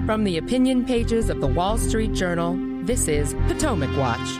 From the opinion pages of the Wall Street Journal, this is Potomac Watch.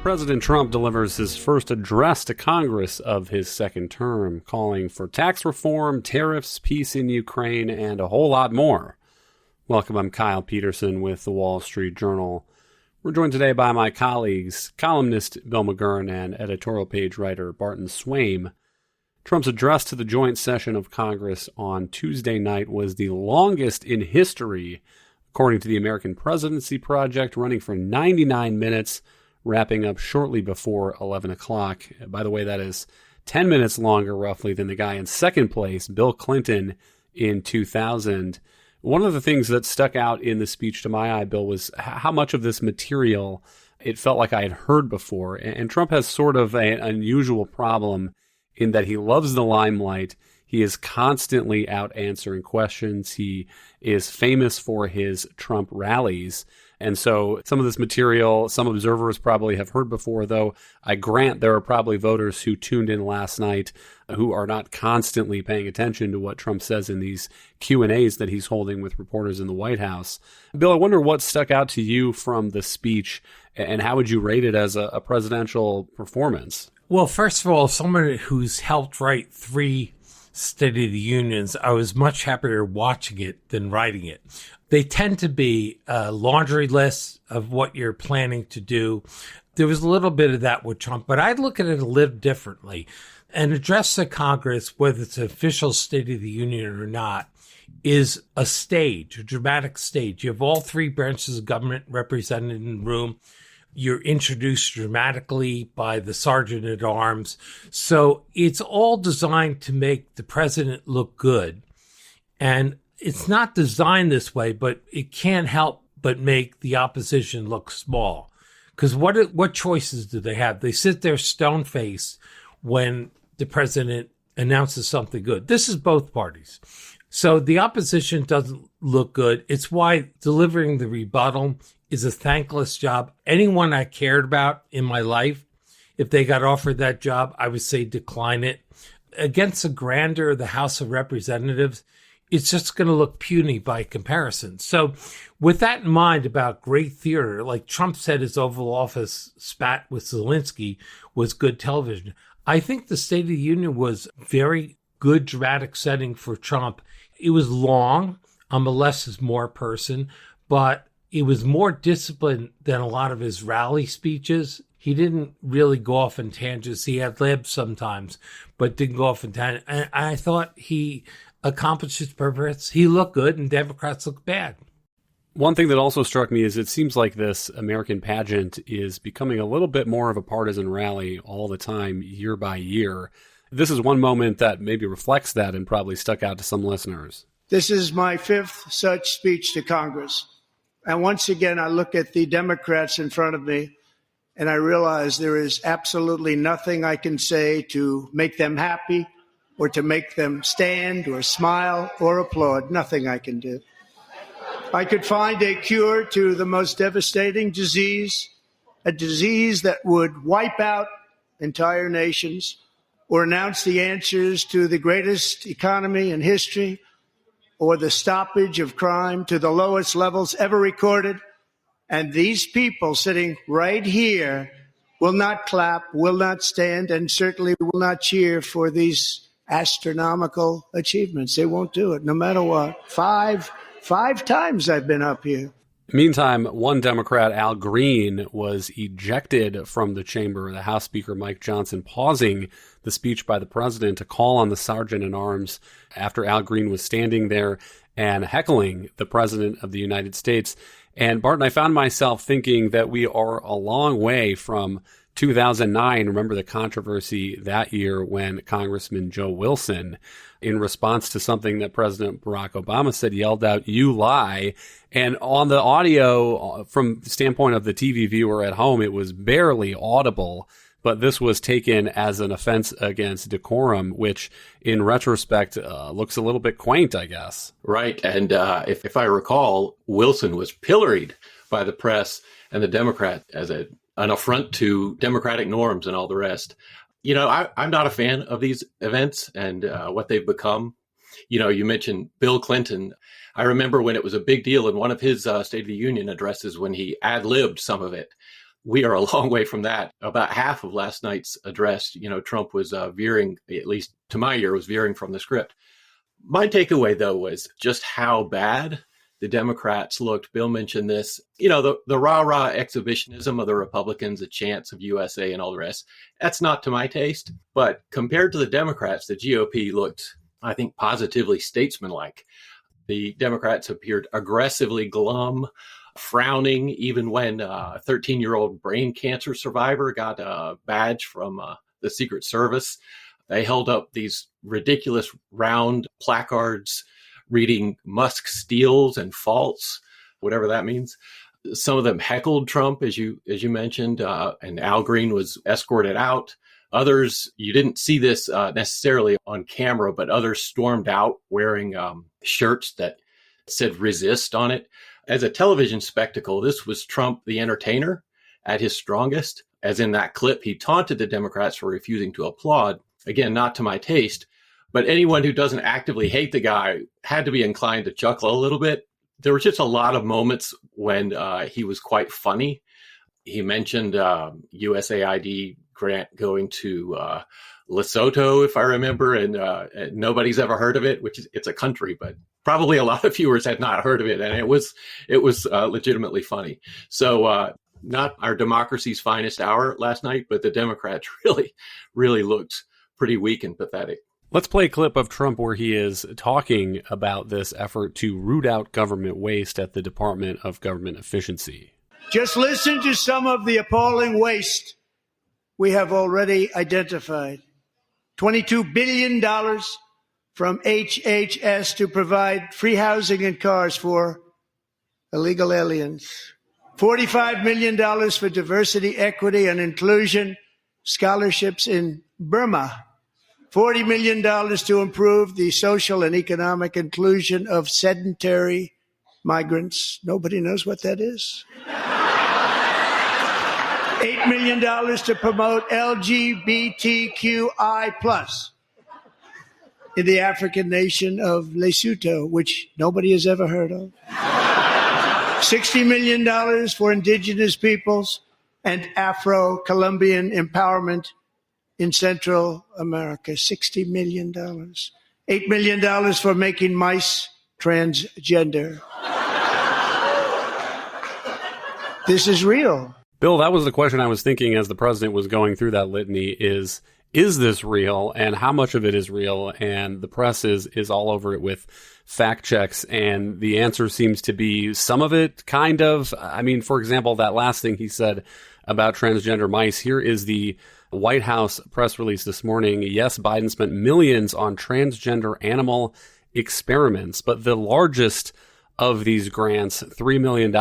President Trump delivers his first address to Congress of his second term, calling for tax reform, tariffs, peace in Ukraine, and a whole lot more. Welcome, I'm Kyle Peterson with the Wall Street Journal. We're joined today by my colleagues, columnist Bill McGurn and editorial page writer Barton Swaim. Trump's address to the joint session of Congress on Tuesday night was the longest in history, according to the American Presidency Project, running for 99 minutes, wrapping up shortly before 11 o'clock. By the way, that is 10 minutes longer, roughly, than the guy in second place, Bill Clinton, in 2000. One of the things that stuck out in the speech to my eye, Bill, was how much of this material it felt like I had heard before. And Trump has sort of an unusual problem in that he loves the limelight. He is constantly out answering questions. He is famous for his Trump rallies. And so some of this material, some observers probably have heard before, though I grant there are probably voters who tuned in last night who are not constantly paying attention to what Trump says in these Q&As that he's holding with reporters in the White House. Bill, I wonder what stuck out to you from the speech, and how would you rate it as a presidential performance? Well, first of all, someone who's helped write 3 State of the Unions, I was much happier watching it than writing it. They tend to be a laundry list of what you're planning to do. There was a little bit of that with Trump, but I'd look at it a little differently. An address to Congress, whether it's an official State of the Union or not, is a stage, a dramatic stage. You have all 3 branches of government represented in the room. You're introduced dramatically by the sergeant at arms. So it's all designed to make the president look good. And it's not designed this way, but it can't help but make the opposition look small. Because what choices do they have? They sit there stone-faced when the president announces something good. This is both parties. So the opposition doesn't look good. It's why delivering the rebuttal is a thankless job. Anyone I cared about in my life, if they got offered that job, I would say decline it. Against the grandeur of the House of Representatives, it's just going to look puny by comparison. So with that in mind about great theater, like Trump said his Oval Office spat with Zelensky was good television. I think the State of the Union was very good dramatic setting for Trump. It was long. I'm a less is more person, but it was more disciplined than a lot of his rally speeches. He didn't really go off in tangents. He had libs sometimes, but didn't go off in tangents. And I thought he accomplished his purpose. He looked good and Democrats looked bad. One thing that also struck me is it seems like this American pageant is becoming a little bit more of a partisan rally all the time, year by year. This is one moment that maybe reflects that and probably stuck out to some listeners. This is my 5th such speech to Congress. And once again, I look at the Democrats in front of me and I realize there is absolutely nothing I can say to make them happy or to make them stand or smile or applaud. Nothing I can do. I could find a cure to the most devastating disease, a disease that would wipe out entire nations, or announce the answers to the greatest economy in history, or the stoppage of crime to the lowest levels ever recorded. And these people sitting right here will not clap, will not stand, and certainly will not cheer for these astronomical achievements. They won't do it, no matter what. Five times I've been up here. Meantime, one Democrat, Al Green, was ejected from the chamber, the House Speaker Mike Johnson pausing the speech by the president to call on the sergeant at arms after Al Green was standing there and heckling the president of the United States. And Barton, I found myself thinking that we are a long way from 2009. Remember the controversy that year when Congressman Joe Wilson, in response to something that President Barack Obama said, yelled out, "You lie." And on the audio, from the standpoint of the TV viewer at home, it was barely audible. But this was taken as an offense against decorum, which in retrospect looks a little bit quaint, I guess. Right. And if I recall, Wilson was pilloried by the press and the Democrat as an affront to democratic norms and all the rest. You know, I'm not a fan of these events and what they've become. You mentioned Bill Clinton. I remember when it was a big deal in one of his State of the Union addresses when he ad-libbed some of it. We are a long way from that. About half of last night's address, Trump was veering, at least to my ear, was veering from the script. My takeaway, though, was just how bad the Democrats looked. Bill mentioned this, the rah-rah exhibitionism of the Republicans, the chants of USA and all the rest. That's not to my taste. But compared to the Democrats, the GOP looked, I think, positively statesmanlike. The Democrats appeared aggressively glum, frowning, even when a 13-year-old brain cancer survivor got a badge from the Secret Service. They held up these ridiculous round placards reading Musk steals and faults, whatever that means. Some of them heckled Trump, as you mentioned, and Al Green was escorted out. Others, you didn't see this necessarily on camera, but others stormed out wearing shirts that said resist on it. As a television spectacle, this was Trump, the entertainer, at his strongest. As in that clip, he taunted the Democrats for refusing to applaud. Again, not to my taste, but anyone who doesn't actively hate the guy had to be inclined to chuckle a little bit. There were just a lot of moments when he was quite funny. He mentioned USAID grant going to Lesotho, if I remember, and nobody's ever heard of it, which is, it's a country, but probably a lot of viewers had not heard of it, and it was legitimately funny. So not our democracy's finest hour last night, but the Democrats really looked pretty weak and pathetic. Let's play a clip of Trump where he is talking about this effort to root out government waste at the Department of Government Efficiency. Just listen to some of the appalling waste we have already identified. $22 billion from HHS to provide free housing and cars for illegal aliens. $45 million for diversity, equity, and inclusion scholarships in Burma. $40 million to improve the social and economic inclusion of sedentary migrants. Nobody knows what that is. $8 million to promote LGBTQI+ in the African nation of Lesotho, which nobody has ever heard of. $60 million for indigenous peoples and Afro-Colombian empowerment in Central America. $60 million. $8 million for making mice transgender. This is real. Bill, that was the question I was thinking as the president was going through that litany is this real and how much of it is real? And the press is all over it with fact checks. And the answer seems to be some of it, kind of. I mean, for example, that last thing he said about transgender mice. Here is the White House press release this morning. Yes, Biden spent millions on transgender animal experiments, but the largest of these grants, $3 million,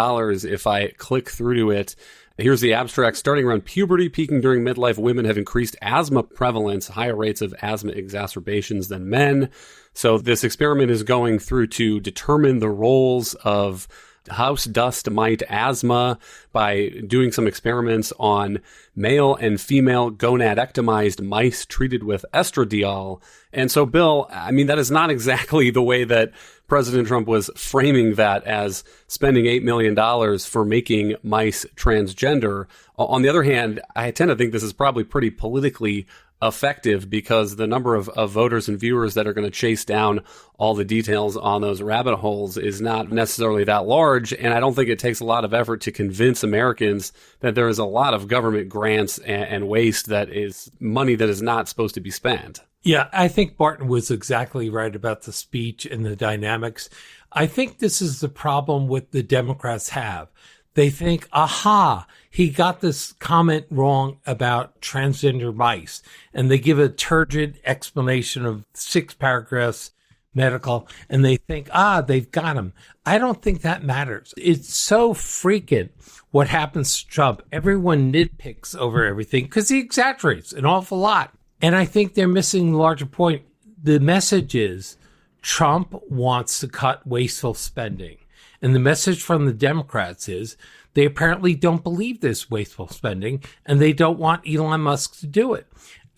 if I click through to it, here's the abstract. Starting around puberty, peaking during midlife, women have increased asthma prevalence, higher rates of asthma exacerbations than men. So this experiment is going through to determine the roles of house dust mite asthma by doing some experiments on male and female gonadectomized mice treated with estradiol. And so, Bill, I mean, that is not exactly the way that President Trump was framing that as spending $8 million for making mice transgender. On the other hand, I tend to think this is probably pretty politically effective because the number of voters and viewers that are going to chase down all the details on those rabbit holes is not necessarily that large. And I don't think it takes a lot of effort to convince Americans that there is a lot of government grants and waste that is money that is not supposed to be spent. Yeah, I think Barton was exactly right about the speech and the dynamics. I think this is the problem with the Democrats have. They think, aha, he got this comment wrong about transgender mice. And they give a turgid explanation of 6 paragraphs, medical, and they think, they've got him. I don't think that matters. It's so freaking what happens to Trump. Everyone nitpicks over everything because he exaggerates an awful lot. And I think they're missing the larger point. The message is Trump wants to cut wasteful spending. And the message from the Democrats is they apparently don't believe this wasteful spending and they don't want Elon Musk to do it.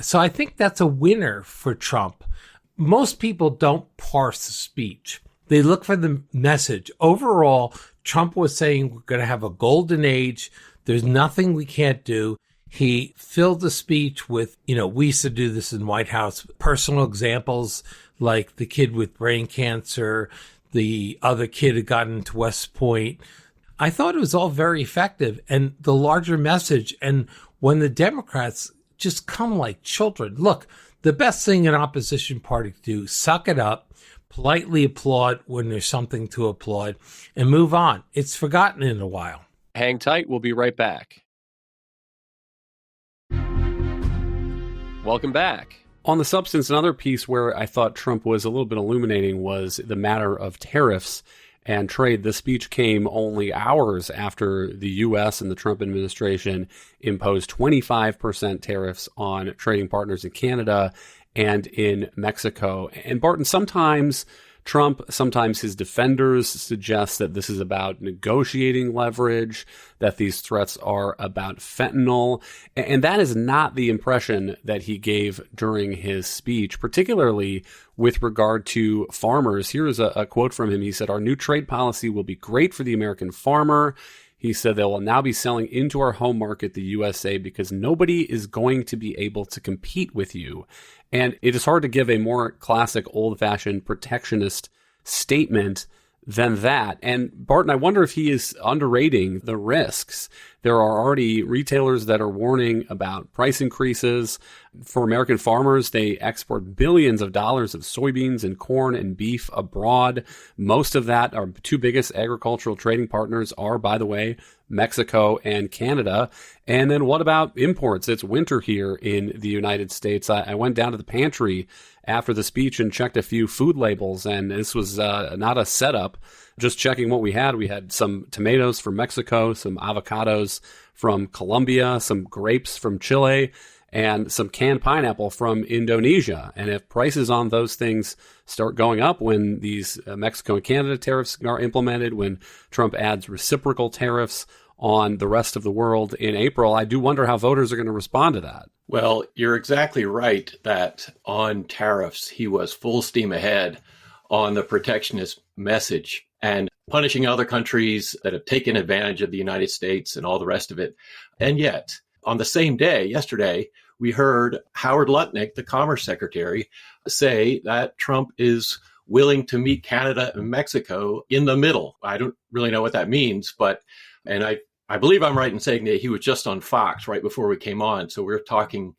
So I think that's a winner for Trump. Most people don't parse the speech. They look for the message. Overall, Trump was saying we're going to have a golden age. There's nothing we can't do. He filled the speech with, we used to do this in White House, personal examples like the kid with brain cancer, the other kid who got into West Point. I thought it was all very effective. And the larger message, and when the Democrats just come like children, look, the best thing an opposition party can do, suck it up, politely applaud when there's something to applaud, and move on. It's forgotten in a while. Hang tight. We'll be right back. Welcome back. On the substance, another piece where I thought Trump was a little bit illuminating was the matter of tariffs and trade. The speech came only hours after the U.S. and the Trump administration imposed 25% tariffs on trading partners in Canada and in Mexico. And Barton, sometimes Trump, sometimes his defenders suggest that this is about negotiating leverage, that these threats are about fentanyl. And that is not the impression that he gave during his speech, particularly with regard to farmers. Here's a quote from him. He said, "Our new trade policy will be great for the American farmer." He said they will now be selling into our home market, the USA, because nobody is going to be able to compete with you. And it is hard to give a more classic old-fashioned protectionist statement than that. And Barton, I wonder if he is underrating the risks. There are already retailers that are warning about price increases. For American farmers, they export billions of dollars of soybeans and corn and beef abroad. Most of that, our two biggest agricultural trading partners are, by the way, Mexico and Canada. And then what about imports? It's winter here in the United States. I went down to the pantry after the speech and checked a few food labels, and this was not a setup. Just checking what we had some tomatoes from Mexico, some avocados from Colombia, some grapes from Chile, and some canned pineapple from Indonesia. And if prices on those things start going up when these Mexico and Canada tariffs are implemented, when Trump adds reciprocal tariffs on the rest of the world in April, I do wonder how voters are going to respond to that. Well, you're exactly right that on tariffs, he was full steam ahead on the protectionist message and punishing other countries that have taken advantage of the United States and all the rest of it. And yet, on the same day, yesterday, we heard Howard Lutnick, the Commerce Secretary, say that Trump is willing to meet Canada and Mexico in the middle. I don't really know what that means, and I believe I'm right in saying that he was just on Fox right before we came on. So we're talking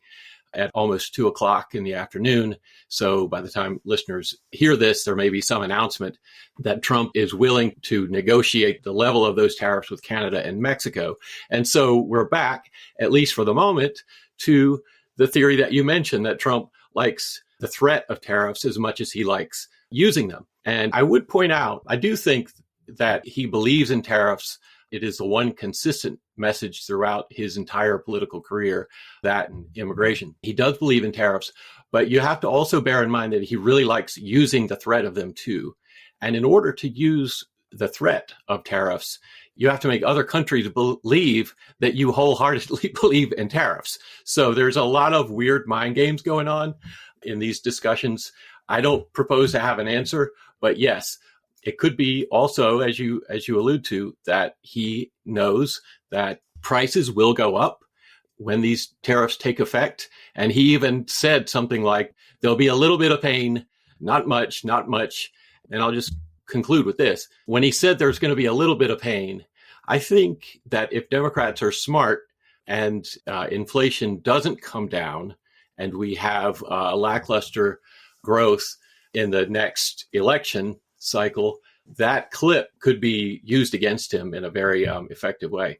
at almost 2:00 in the afternoon. So by the time listeners hear this, there may be some announcement that Trump is willing to negotiate the level of those tariffs with Canada and Mexico. And so we're back, at least for the moment, to the theory that you mentioned, that Trump likes the threat of tariffs as much as he likes using them. And I would point out, I do think that he believes in tariffs. It is the one consistent message throughout his entire political career, that and immigration. He does believe in tariffs, but you have to also bear in mind that he really likes using the threat of them too. And in order to use the threat of tariffs, you have to make other countries believe that you wholeheartedly believe in tariffs. So there's a lot of weird mind games going on in these discussions. I don't propose to have an answer, but yes, it could be also, as you allude to, that he knows that prices will go up when these tariffs take effect. And he even said something like, there'll be a little bit of pain, not much. And I'll just conclude with this. When he said there's going to be a little bit of pain, I think that if Democrats are smart and inflation doesn't come down and we have lackluster growth in the next election cycle, that clip could be used against him in a very effective way.